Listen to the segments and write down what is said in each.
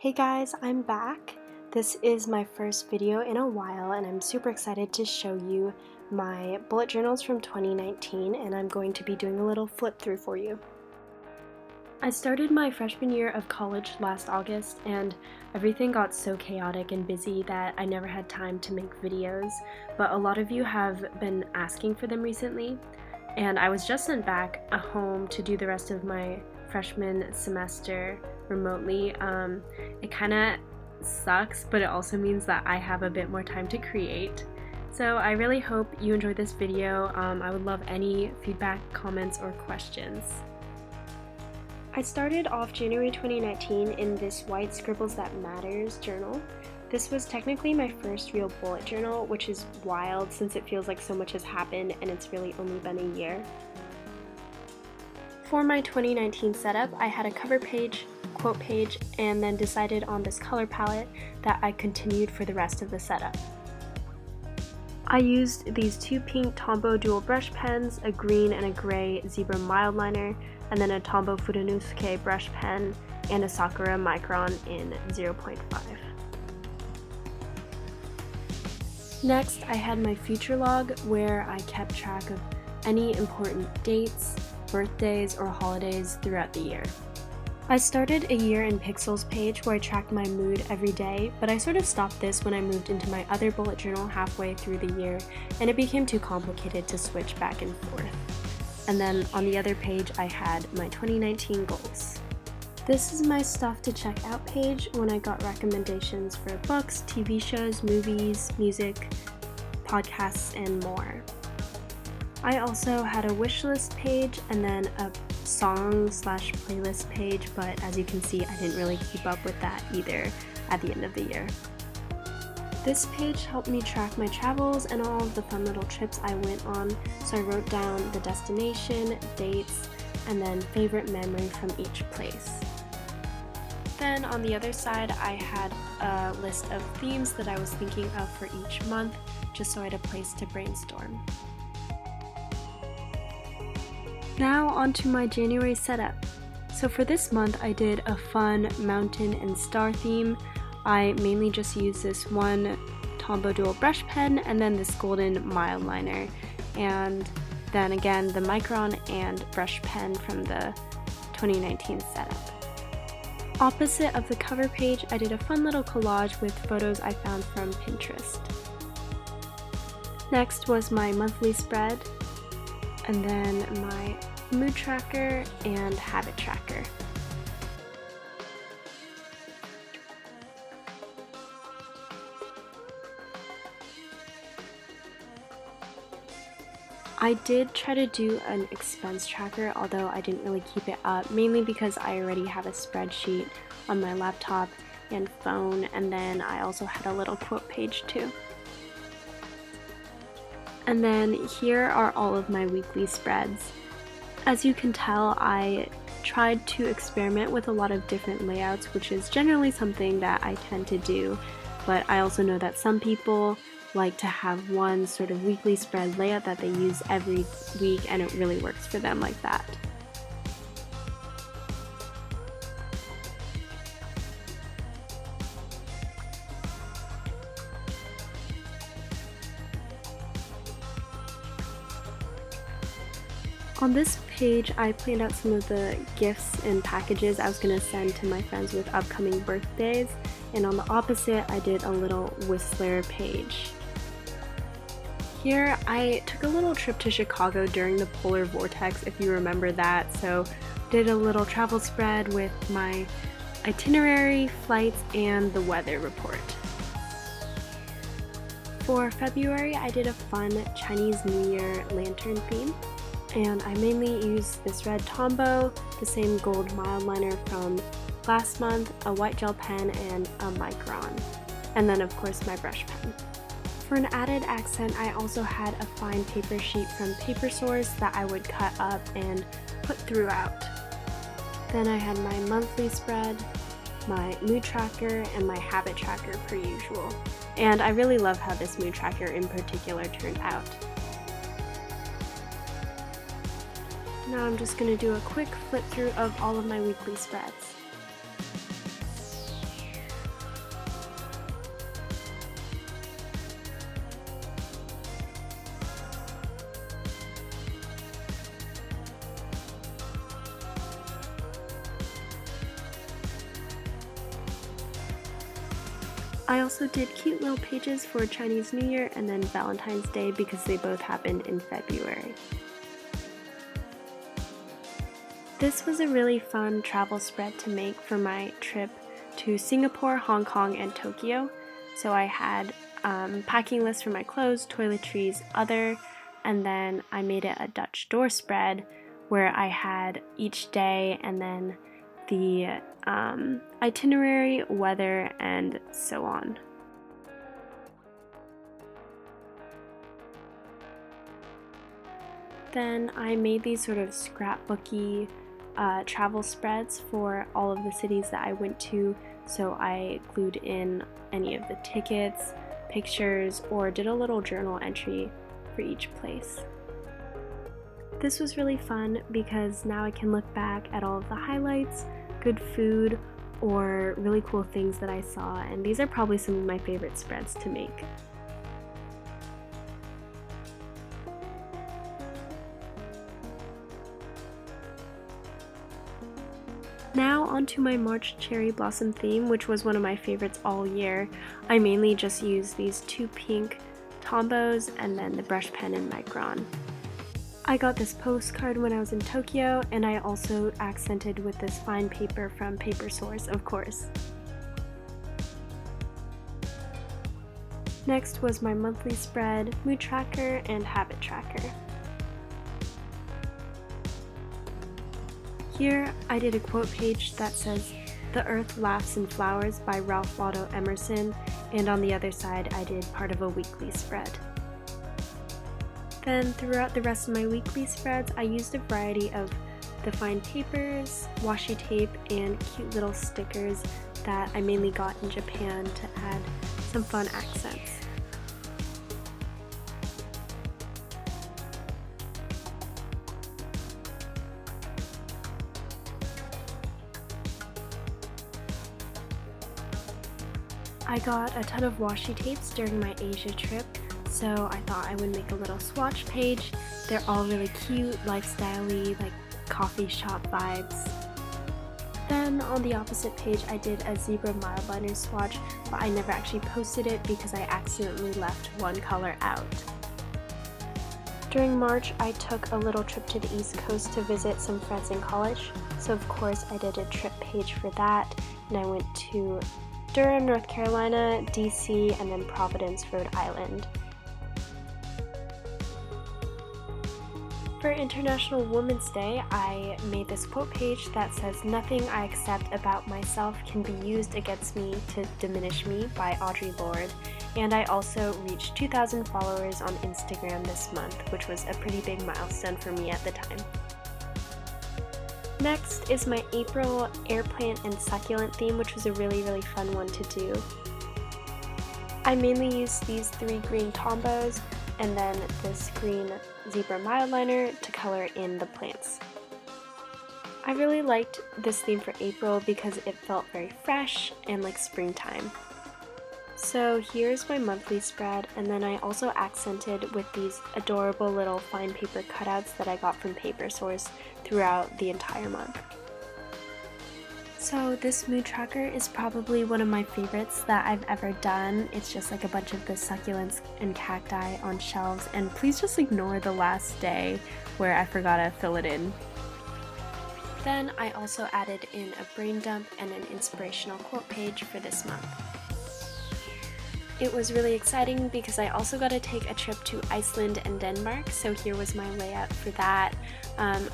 Hey guys, I'm back. This is my first video in a while and I'm super excited to show you my bullet journals from 2019 and I'm going to be doing a little flip through for you. I started my freshman year of college last August and everything got so chaotic and busy that I never had time to make videos, but a lot of you have been asking for them recently and I was just sent back home to do the rest of my freshman semester remotely. It kind of sucks, but it also means that I have a bit more time to create. So I really hope you enjoyed this video. I would love any feedback, comments, or questions. I started off January 2019 in this White Scribbles That Matters journal. This was technically my first real bullet journal, which is wild since it feels like so much has happened and it's really only been a year. For my 2019 setup, I had a cover page, quote page, and then decided on this color palette that I continued for the rest of the setup. I used these two pink Tombow dual brush pens, a green and a gray zebra mild liner, and then a Tombow Fudenosuke brush pen, and a Sakura Micron in 0.5. Next, I had my future log where I kept track of any important dates, birthdays, or holidays throughout the year. I started a year in pixels page where I tracked my mood every day, but I sort of stopped this when I moved into my other bullet journal halfway through the year and it became too complicated to switch back and forth. And then on the other page I had my 2019 goals. This is my stuff to check out page when I got recommendations for books, TV shows, movies, music, podcasts, and more. I also had a wish list page and then a song/playlist page, but as you can see I didn't really keep up with that either at the end of the year. This page helped me track my travels and all of the fun little trips I went on, so I wrote down the destination, dates, and then favorite memory from each place. Then on the other side I had a list of themes that I was thinking of for each month, just so I had a place to brainstorm. Now onto my January setup. So for this month I did a fun mountain and star theme. I mainly just used this one Tombow dual brush pen and then this golden mild liner, and then again the Micron and brush pen from the 2019 setup. Opposite of the cover page I did a fun little collage with photos I found from Pinterest. Next was my monthly spread, and then my mood tracker and habit tracker. I did try to do an expense tracker, although I didn't really keep it up, mainly because I already have a spreadsheet on my laptop and phone, and then I also had a little quote page too. And then here are all of my weekly spreads. As you can tell, I tried to experiment with a lot of different layouts, which is generally something that I tend to do, but I also know that some people like to have one sort of weekly spread layout that they use every week, and it really works for them like that. On this page, I planned out some of the gifts and packages I was going to send to my friends with upcoming birthdays, and on the opposite, I did a little Whistler page. Here, I took a little trip to Chicago during the polar vortex, if you remember that, so did a little travel spread with my itinerary, flights, and the weather report. For February, I did a fun Chinese New Year lantern theme. And I mainly used this red Tombow, the same gold mild liner from last month, a white gel pen, and a Micron. And then of course my brush pen. For an added accent, I also had a fine paper sheet from Paper Source that I would cut up and put throughout. Then I had my monthly spread, my mood tracker, and my habit tracker per usual. And I really love how this mood tracker in particular turned out. Now I'm just going to do a quick flip through of all of my weekly spreads. I also did cute little pages for Chinese New Year and then Valentine's Day because they both happened in February. This was a really fun travel spread to make for my trip to Singapore, Hong Kong, and Tokyo. So I had packing lists for my clothes, toiletries, other, and then I made it a Dutch door spread where I had each day and then the itinerary, weather, and so on. Then I made these sort of scrapbooky travel spreads for all of the cities that I went to, so I glued in any of the tickets, pictures, or did a little journal entry for each place. This was really fun because now I can look back at all of the highlights, good food, or really cool things that I saw, and these are probably some of my favorite spreads to make. Now onto my March cherry blossom theme, which was one of my favorites all year. I mainly just used these two pink Tombos and then the brush pen in Micron. I got this postcard when I was in Tokyo, and I also accented with this fine paper from Paper Source, of course. Next was my monthly spread, mood tracker, and habit tracker. Here, I did a quote page that says, "The Earth Laughs in Flowers" by Ralph Waldo Emerson, and on the other side I did part of a weekly spread. Then throughout the rest of my weekly spreads, I used a variety of the fine papers, washi tape, and cute little stickers that I mainly got in Japan to add some fun accents. I got a ton of washi tapes during my Asia trip, so I thought I would make a little swatch page. They're all really cute, lifestyle-y, like coffee shop vibes. Then on the opposite page I did a zebra mild liner swatch, but I never actually posted it because I accidentally left one color out. During March, I took a little trip to the East Coast to visit some friends in college, so of course I did a trip page for that, and I went to Durham, North Carolina, DC, and then Providence, Rhode Island. For International Women's Day, I made this quote page that says, "Nothing I accept about myself can be used against me to diminish me" by Audre Lorde, and I also reached 2,000 followers on Instagram this month, which was a pretty big milestone for me at the time. Next is my April air plant and succulent theme, which was a really fun one to do. I mainly used these 3 green Tombos and then this green zebra mild liner to color in the plants. I really liked this theme for April because it felt very fresh and like springtime. So here's my monthly spread, and then I also accented with these adorable little fine paper cutouts that I got from Paper Source throughout the entire month. So this mood tracker is probably one of my favorites that I've ever done. It's just like a bunch of the succulents and cacti on shelves, and please just ignore the last day where I forgot to fill it in. Then I also added in a brain dump and an inspirational quote page for this month. It was really exciting because I also got to take a trip to Iceland and Denmark, so here was my layout for that.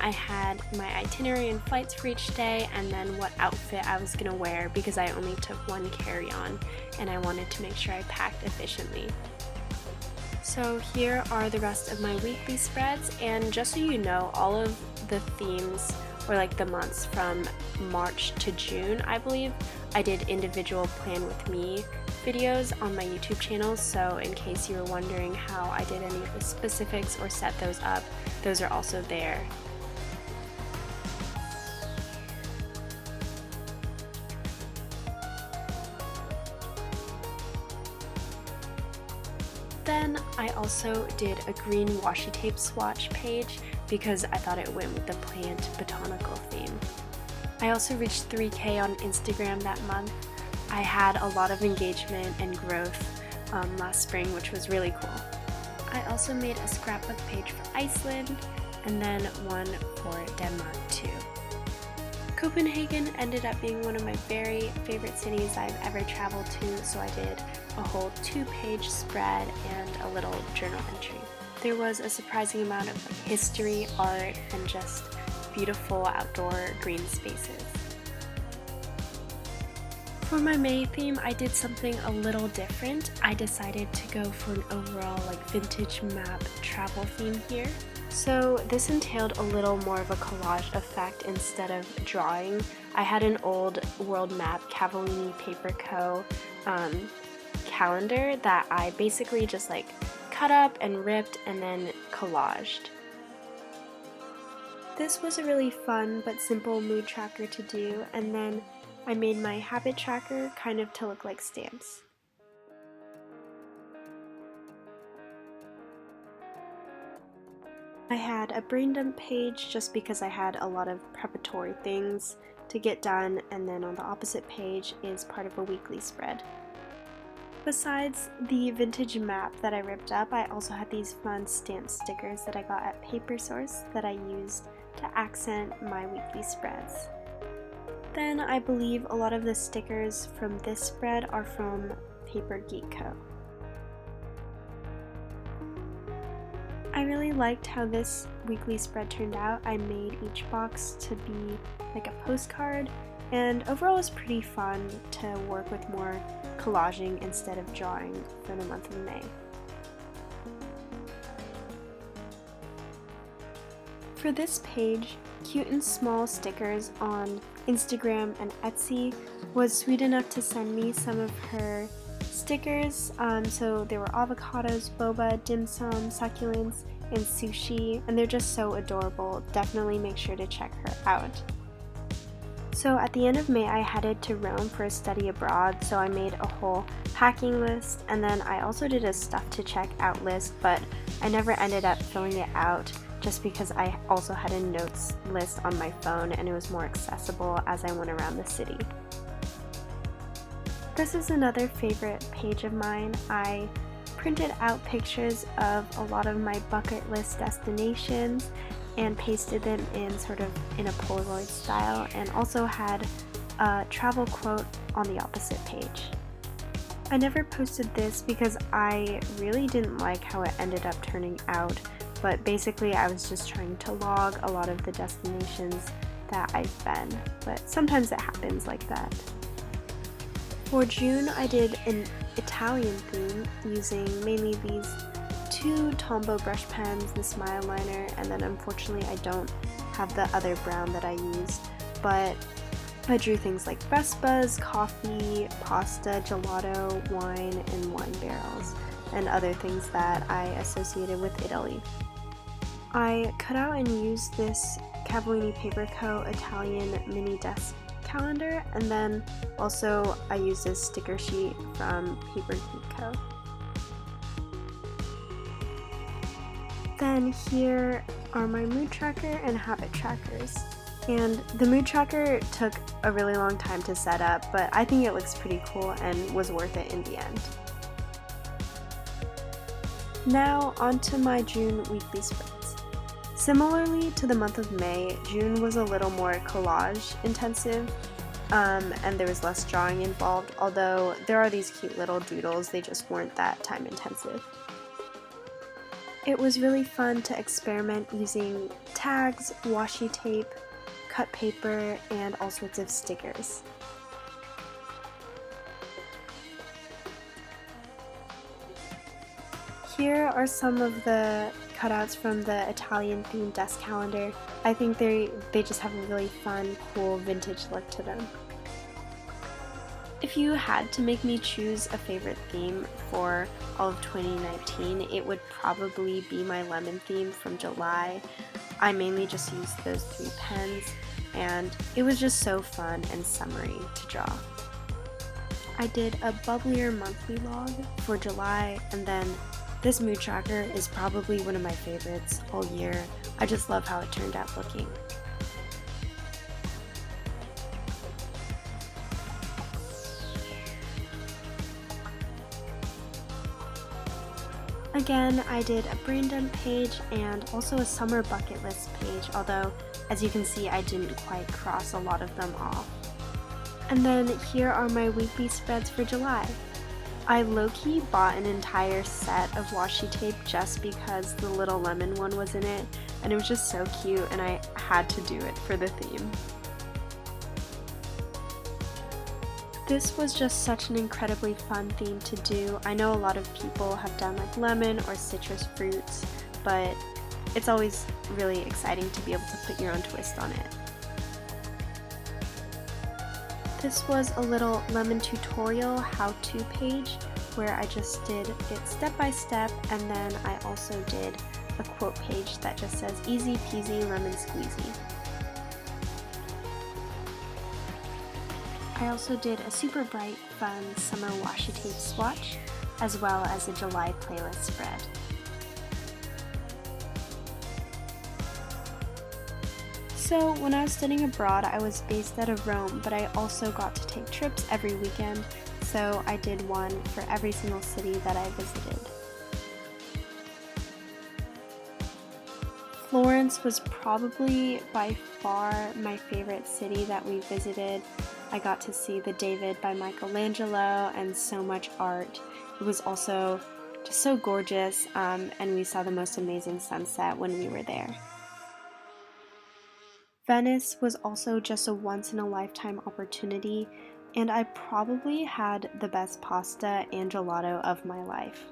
I had my itinerary and flights for each day, and then what outfit I was going to wear because I only took one carry-on and I wanted to make sure I packed efficiently. So here are the rest of my weekly spreads, and just so you know, all of the themes, or like the months from March to June, I believe, I did individual plan with me videos on my YouTube channel, so in case you were wondering how I did any of the specifics or set those up, those are also there. Then I also did a green washi tape swatch page because I thought it went with the plant botanical theme. I also reached 3K on Instagram that month, I had a lot of engagement and growth last spring, which was really cool. I also made a scrapbook page for Iceland and then one for Denmark too. Copenhagen ended up being one of my very favorite cities I've ever traveled to, so I did a whole 2-page spread and a little journal entry. There was a surprising amount of history, art, and just beautiful outdoor green spaces. For my May theme, I did something a little different. I decided to go for an overall vintage map travel theme here. So this entailed a little more of a collage effect instead of drawing. I had an old world map Cavallini Paper Co. calendar that I basically just cut up and ripped and then collaged. This was a really fun but simple mood tracker to do, and then I made my habit tracker kind of to look like stamps. I had a brain dump page just because I had a lot of preparatory things to get done, and then on the opposite page is part of a weekly spread. Besides the vintage map that I ripped up, I also had these fun stamp stickers that I got at Paper Source that I used to accent my weekly spreads. Then I believe a lot of the stickers from this spread are from Paper Geek Co. I really liked how this weekly spread turned out. I made each box to be like a postcard, and overall it was pretty fun to work with more collaging instead of drawing for the month of May. For this page, Cute and Small Stickers on Instagram and Etsy was sweet enough to send me some of her stickers. So there were avocados, boba, dim sum, succulents, and sushi, and they're just so adorable. Definitely make sure to check her out. So at the end of May, I headed to Rome for a study abroad, so I made a whole packing list, and then I also did a stuff to check out list, but I never ended up filling it out just because I also had a notes list on my phone and it was more accessible as I went around the city. This is another favorite page of mine. I printed out pictures of a lot of my bucket list destinations and pasted them in a Polaroid style, and also had a travel quote on the opposite page. I never posted this because I really didn't like how it ended up turning out, but basically I was just trying to log a lot of the destinations that I've been, but sometimes it happens like that. For June, I did an Italian theme using mainly these 2 Tombow brush pens, the Smile liner, and then unfortunately I don't have the other brown that I used, but I drew things like Vespas, coffee, pasta, gelato, wine, and wine barrels, and other things that I associated with Italy. I cut out and used this Cavallini Paper Co. Italian mini desk calendar, and then also I used this sticker sheet from Paper Geek Co. Then here are my mood tracker and habit trackers. And the mood tracker took a really long time to set up, but I think it looks pretty cool and was worth it in the end. Now onto my June weekly spreads. Similarly to the month of May, June was a little more collage intensive, and there was less drawing involved, although there are these cute little doodles, they just weren't that time intensive. It was really fun to experiment using tags, washi tape, cut paper, and all sorts of stickers. Here are some of the cutouts from the Italian themed desk calendar. I think they just have a really fun, cool, vintage look to them. If you had to make me choose a favorite theme for all of 2019, it would probably be my lemon theme from July. I mainly just used those 3 pens, and it was just so fun and summery to draw. I did a bubblier monthly log for July, and then this mood tracker is probably one of my favorites all year. I just love how it turned out looking. Again, I did a brain dump page and also a summer bucket list page, although as you can see I didn't quite cross a lot of them off. And then here are my weekly spreads for July. I low-key bought an entire set of washi tape just because the little lemon one was in it, and it was just so cute and I had to do it for the theme. This was just such an incredibly fun theme to do. I know a lot of people have done like lemon or citrus fruits, but it's always really exciting to be able to put your own twist on it. This was a little lemon tutorial how-to page where I just did it step by step, and then I also did a quote page that just says easy peasy lemon squeezy. I also did a super bright, fun summer washi tape swatch, as well as a July playlist spread. So when I was studying abroad, I was based out of Rome, but I also got to take trips every weekend, so I did one for every single city that I visited. Florence was probably by far my favorite city that we visited. I got to see the David by Michelangelo and so much art. It was also just so gorgeous, and we saw the most amazing sunset when we were there. Venice was also just a once-in-a-lifetime opportunity, and I probably had the best pasta and gelato of my life.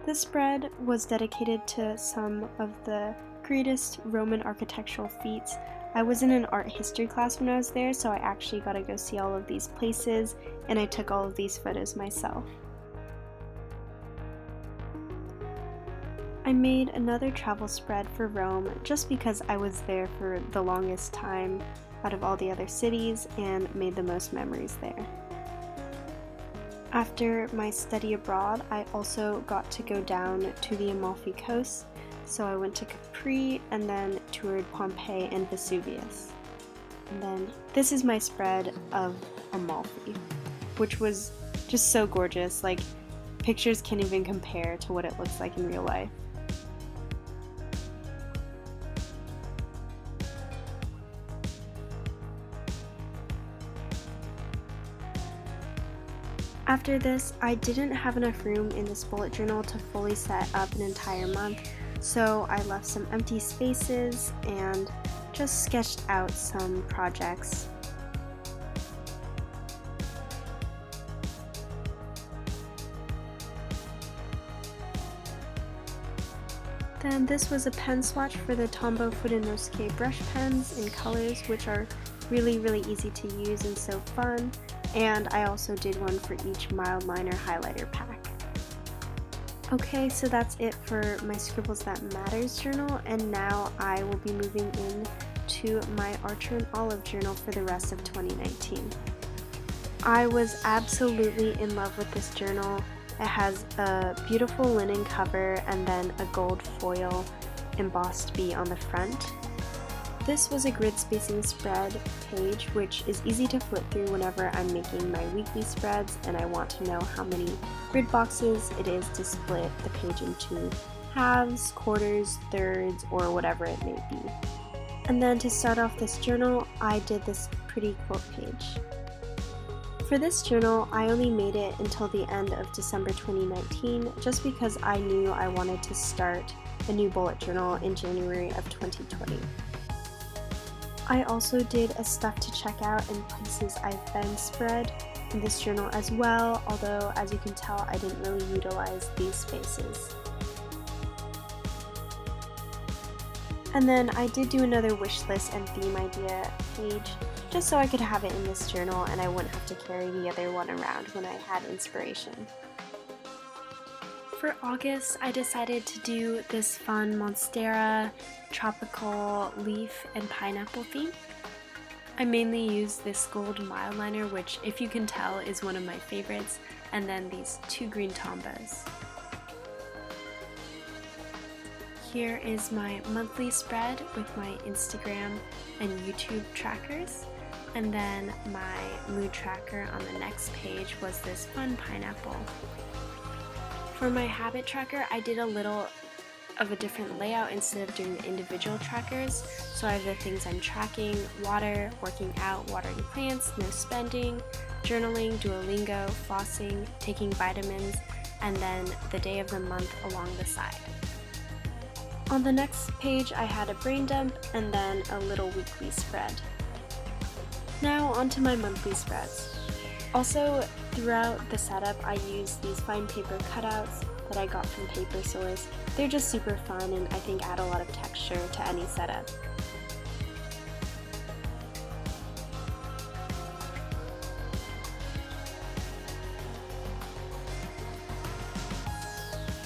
This spread was dedicated to some of the greatest Roman architectural feats. I was in an art history class when I was there, so I actually got to go see all of these places, and I took all of these photos myself. I made another travel spread for Rome just because I was there for the longest time out of all the other cities and made the most memories there. After my study abroad, I also got to go down to the Amalfi Coast, so I went to Capri and then toured Pompeii and Vesuvius. And then this is my spread of Amalfi, which was just so gorgeous. Like, pictures can't even compare to what it looks like in real life. After this, I didn't have enough room in this bullet journal to fully set up an entire month, so I left some empty spaces and just sketched out some projects. Then this was a pen swatch for the Tombow Fudenosuke brush pens in colors, which are really easy to use and so fun. And I also did one for each mild liner highlighter pack. Okay, so that's it for my Scribbles That Matters journal, and now I will be moving in to my Archer and Olive journal for the rest of 2019. I was absolutely in love with this journal. It has a beautiful linen cover and then a gold foil embossed bee on the front. This was a grid spacing spread page, which is easy to flip through whenever I'm making my weekly spreads and I want to know how many grid boxes it is to split the page into halves, quarters, thirds, or whatever it may be. And then to start off this journal, I did this pretty quote page. For this journal, I only made it until the end of December 2019 just because I knew I wanted to start a new bullet journal in January of 2020. I also did a stuff to check out and places I've been spread in this journal as well, although as you can tell I didn't really utilize these spaces. And then I did do another wish list and theme idea page just so I could have it in this journal and I wouldn't have to carry the other one around when I had inspiration. For August, I decided to do this fun Monstera tropical leaf and pineapple theme. I mainly used this gold mild liner, which if you can tell is one of my favorites, and then these two green tombas. Here is my monthly spread with my Instagram and YouTube trackers. And then my mood tracker on the next page was this fun pineapple. For my habit tracker, I did a little of a different layout instead of doing the individual trackers. So I have the things I'm tracking: water, working out, watering plants, no spending, journaling, Duolingo, flossing, taking vitamins, and then the day of the month along the side. On the next page, I had a brain dump and then a little weekly spread. Now onto my monthly spreads. Also, throughout the setup, I used these fine paper cutouts that I got from Paper Source. They're just super fun and I think add a lot of texture to any setup.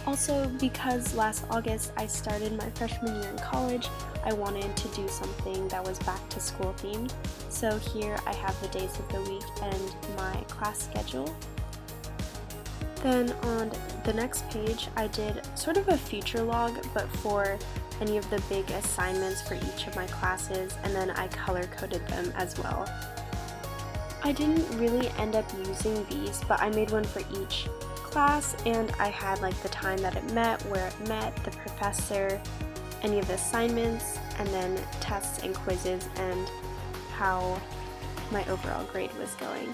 Also, because last August I started my freshman year in college, I wanted to do something that was back to school themed. So here I have the days of the week and my class schedule. Then on the next page, I did sort of a future log, but for any of the big assignments for each of my classes, and then I color-coded them as well. I didn't really end up using these, but I made one for each class, and I had like the time that it met, where it met, the professor, any of the assignments, and then tests and quizzes, and how my overall grade was going.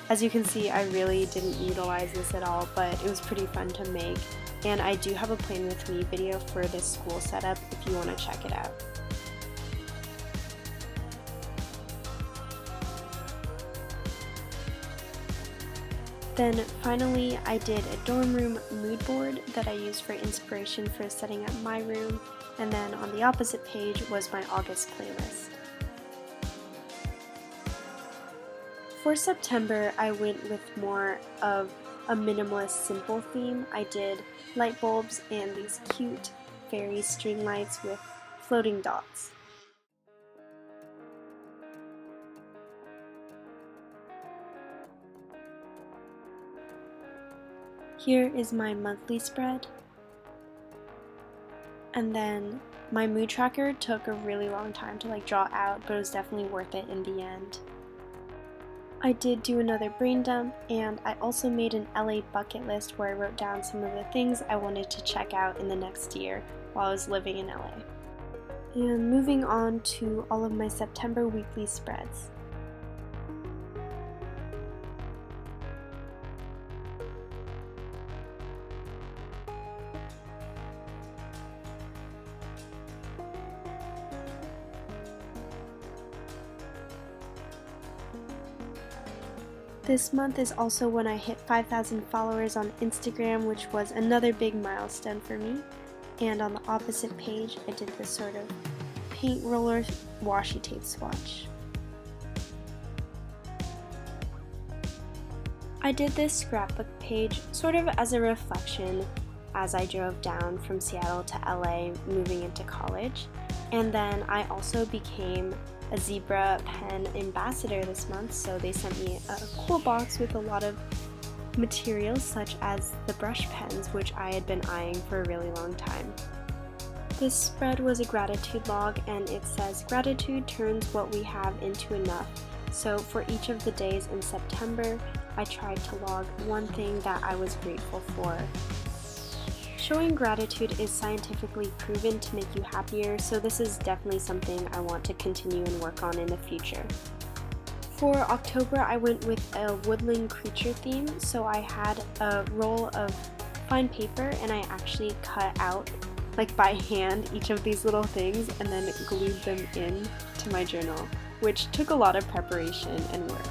As you can see, I really didn't utilize this at all, but it was pretty fun to make, and I do have a Plan With Me video for this school setup if you want to check it out. Then finally, I did a dorm room mood board that I used for inspiration for setting up my room, and then on the opposite page was my August playlist. For September, I went with more of a minimalist, simple theme. I did light bulbs and these cute fairy string lights with floating dots. Here is my monthly spread. And then my mood tracker took a really long time to draw out, but it was definitely worth it in the end. I did do another brain dump, and I also made an LA bucket list where I wrote down some of the things I wanted to check out in the next year while I was living in LA. And moving on to all of my September weekly spreads. This month is also when I hit 5,000 followers on Instagram, which was another big milestone for me. And on the opposite page, I did this sort of paint roller washi tape swatch. I did this scrapbook page sort of as a reflection as I drove down from Seattle to LA moving into college. And then I also became a zebra pen ambassador this month, so they sent me a cool box with a lot of materials such as the brush pens, which I had been eyeing for a really long time. This spread was a gratitude log, and it says, "Gratitude turns what we have into enough." So for each of the days in September, I tried to log one thing that I was grateful for. Showing gratitude is scientifically proven to make you happier, so this is definitely something I want to continue and work on in the future. For October, I went with a woodland creature theme, so I had a roll of fine paper and I actually cut out, by hand, each of these little things and then glued them in to my journal, which took a lot of preparation and work.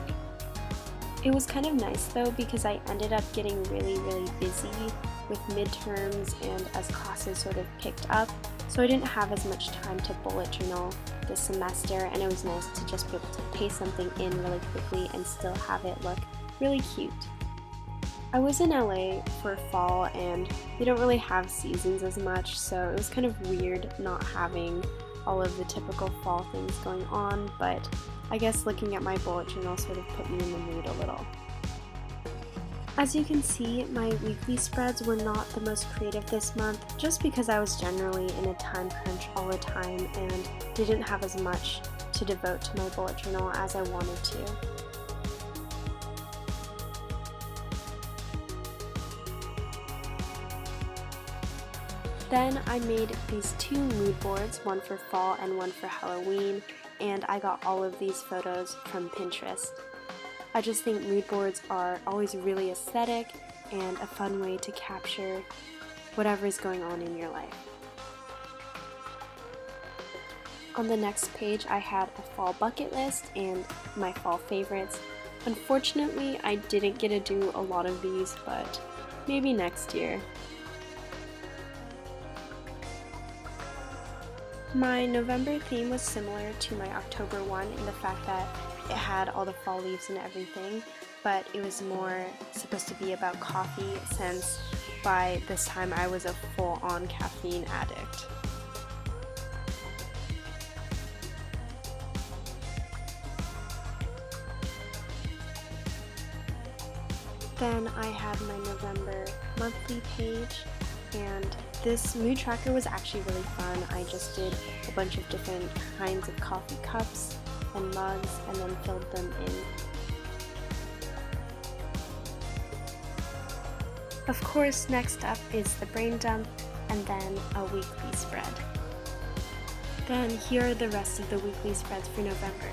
It was kind of nice though, because I ended up getting really busy with midterms and as classes sort of picked up, so I didn't have as much time to bullet journal this semester, and it was nice to just be able to paste something in really quickly and still have it look really cute. I was in LA for fall and they don't really have seasons as much, so it was kind of weird not having all of the typical fall things going on, but I guess looking at my bullet journal sort of put me in the mood a little. As you can see, my weekly spreads were not the most creative this month, just because I was generally in a time crunch all the time and didn't have as much to devote to my bullet journal as I wanted to. Then I made these two mood boards, one for fall and one for Halloween, and I got all of these photos from Pinterest. I just think mood boards are always really aesthetic and a fun way to capture whatever is going on in your life. On the next page, I had a fall bucket list and my fall favorites. Unfortunately, I didn't get to do a lot of these, but maybe next year. My November theme was similar to my October one in the fact that it had all the fall leaves and everything, but it was more supposed to be about coffee since by this time I was a full-on caffeine addict. Then I had my November monthly page, and this mood tracker was actually really fun. I just did a bunch of different kinds of coffee cups and mugs and then filled them in. Of course, next up is the brain dump and then a weekly spread. Then here are the rest of the weekly spreads for November.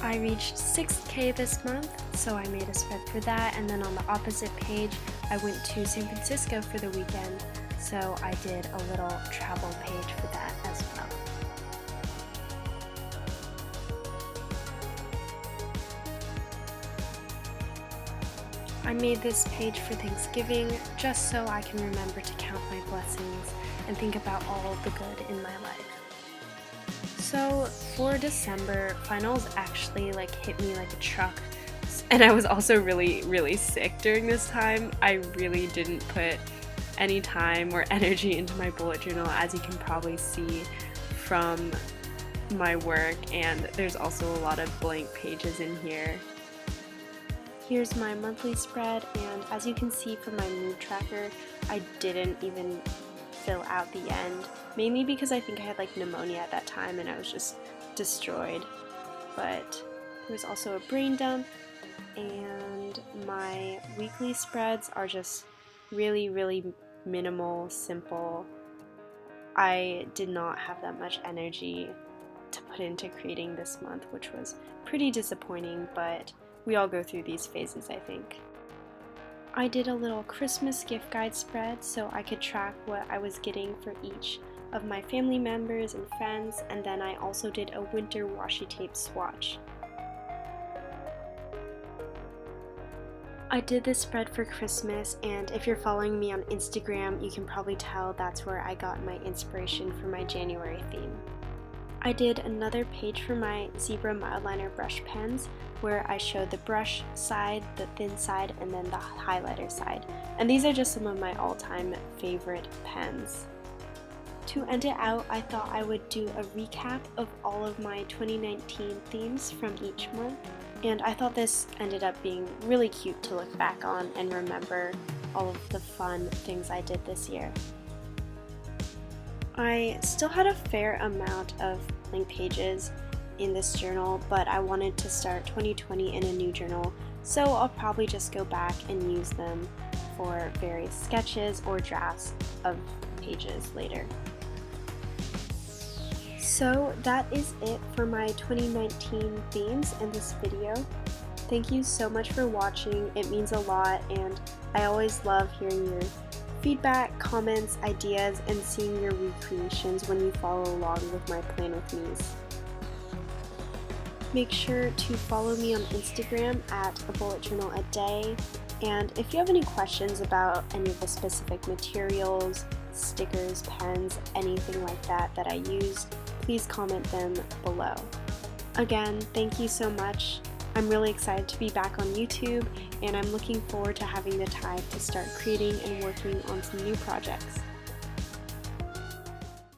I reached 6K this month, so I made a spread for that, and then on the opposite page I went to San Francisco for the weekend, so I did a little travel page for that as well. I made this page for Thanksgiving just so I can remember to count my blessings and think about all the good in my life. So for December, finals actually hit me like a truck, and I was also really sick during this time. I really didn't put any time or energy into my bullet journal, as you can probably see from my work, and there's also a lot of blank pages in here. Here's my monthly spread, and as you can see from my mood tracker, I didn't even fill out the end, mainly because I think I had pneumonia at that time and I was just destroyed. But there was also a brain dump, and my weekly spreads are just really minimal, simple. I did not have that much energy to put into creating this month, which was pretty disappointing, but we all go through these phases, I think. I did a little Christmas gift guide spread so I could track what I was getting for each of my family members and friends, and then I also did a winter washi tape swatch. I did this spread for Christmas, and if you're following me on Instagram, you can probably tell that's where I got my inspiration for my January theme. I did another page for my Zebra Mildliner brush pens where I showed the brush side, the thin side, and then the highlighter side. And these are just some of my all-time favorite pens. To end it out, I thought I would do a recap of all of my 2019 themes from each month, and I thought this ended up being really cute to look back on and remember all of the fun things I did this year. I still had a fair amount of blank pages in this journal, but I wanted to start 2020 in a new journal, so I'll probably just go back and use them for various sketches or drafts of pages later. So that is it for my 2019 themes in this video. Thank you so much for watching, it means a lot, and I always love hearing your feedback, comments, ideas, and seeing your recreations when you follow along with my Plan With Me's. Make sure to follow me on Instagram at a bullet journal a day, and if you have any questions about any of the specific materials, stickers, pens, anything like that that I use, please comment them below. Again, thank you so much. I'm really excited to be back on YouTube, and I'm looking forward to having the time to start creating and working on some new projects.